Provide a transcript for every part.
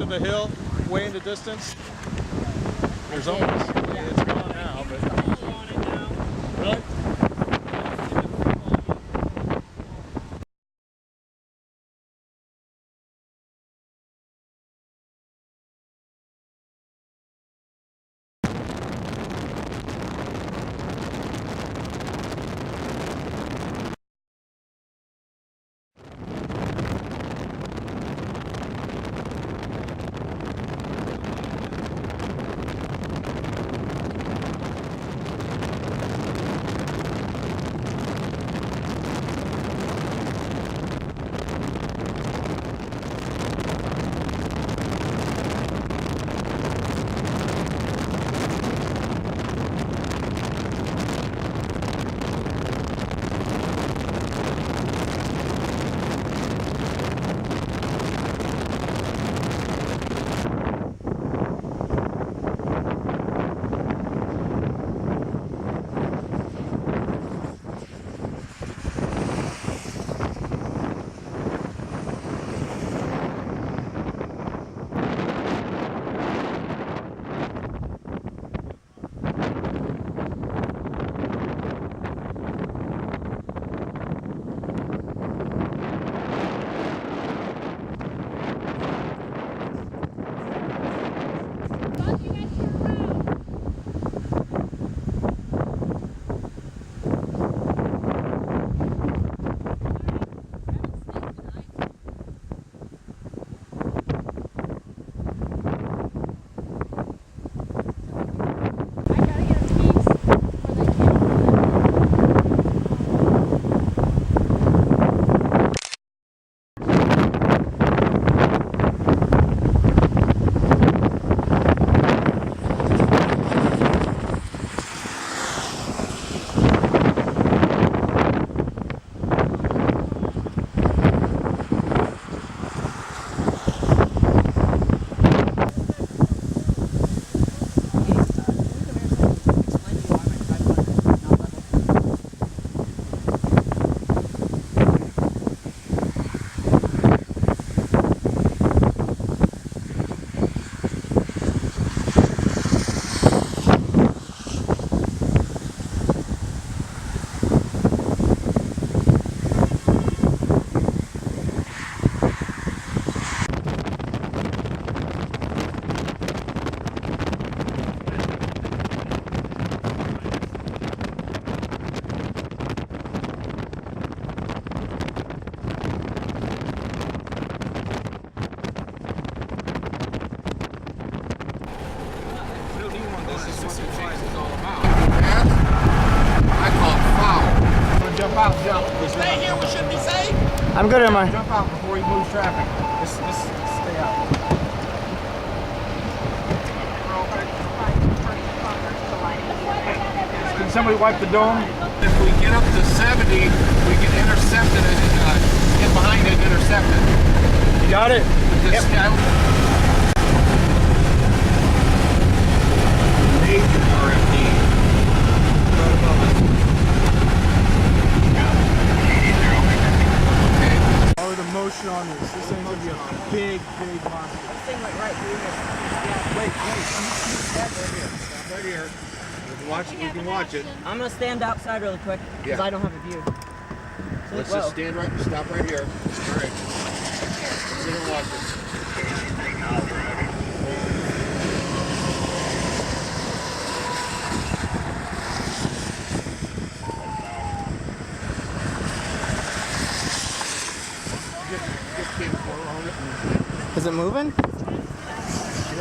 of a hill, way in the distance. There's almost, it's gone now, but. Really? Stay here, we should be safe. I'm good, am I? Jump out before he moves traffic. Just stay out. Can somebody wipe the dome? If we get up to 70, we can intercept it and get behind it and intercept it. You got it? This guy. Major RFD. Follow the motion on this. This thing's gonna be a big monster. This thing went right through here. Yeah, wait. Stop right here. Stop right here. You can watch it. I'm gonna stand outside really quick because I don't have a view. Let's just stop right here. All right. Let's sit and watch it. Is it moving?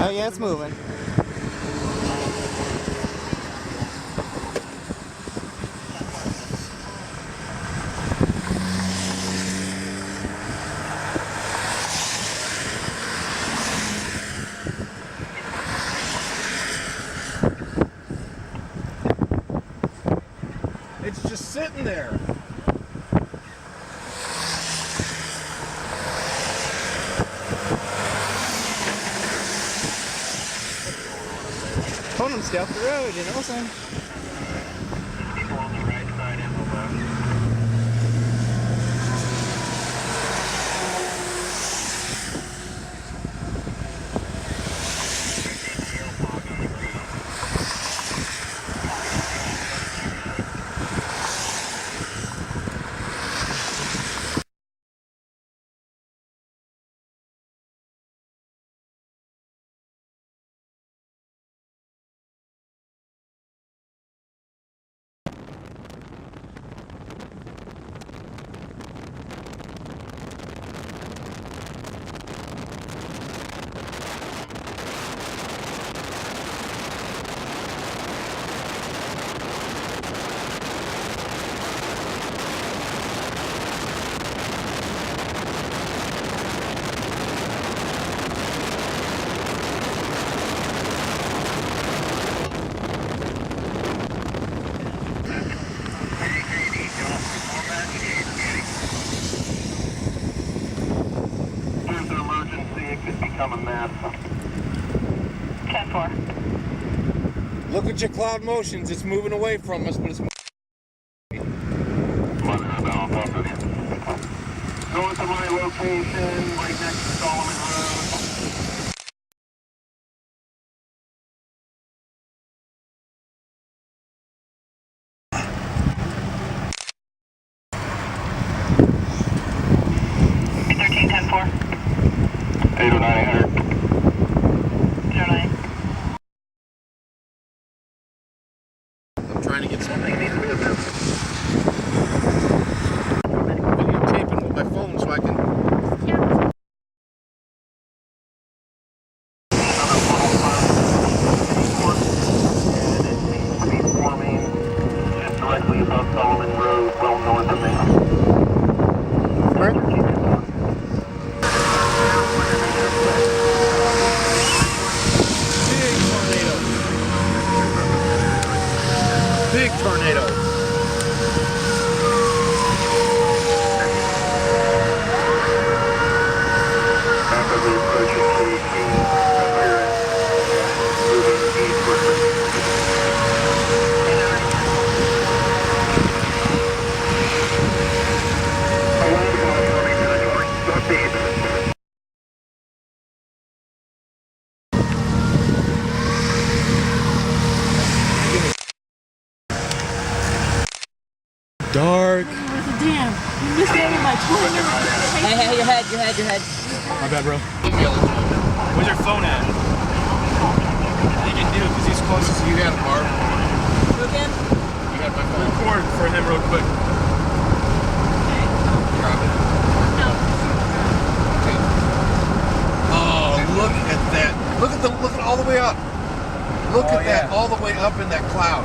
Oh yeah, it's moving. It's just sitting there. Told him stay off the road, you know what I'm saying? People on the right side and the left. coming mass. 10-4. Look at your cloud motions. It's moving away from us, but it's moving. Going to my location right next to Solomon Road. Thirteen 10-4. 809 Hunter. 809. I'm trying to get some Something needs to be available. videotaping with my phone so I can. Directly above Solomon Road, well north of me. Where? Big tornado. Rapidly approaching KT, appearance, moving eastward. Dark. Damn, you missed out on my 20 minutes. Hey, your head. My bad, bro. Where's your phone at? I think you do, because he's closest to You you. got it, Barb. Again? You got my phone. Record for him real quick. Drop it. Okay. Oh, look at that. Look at all the way up. Look at that all the way up in that cloud.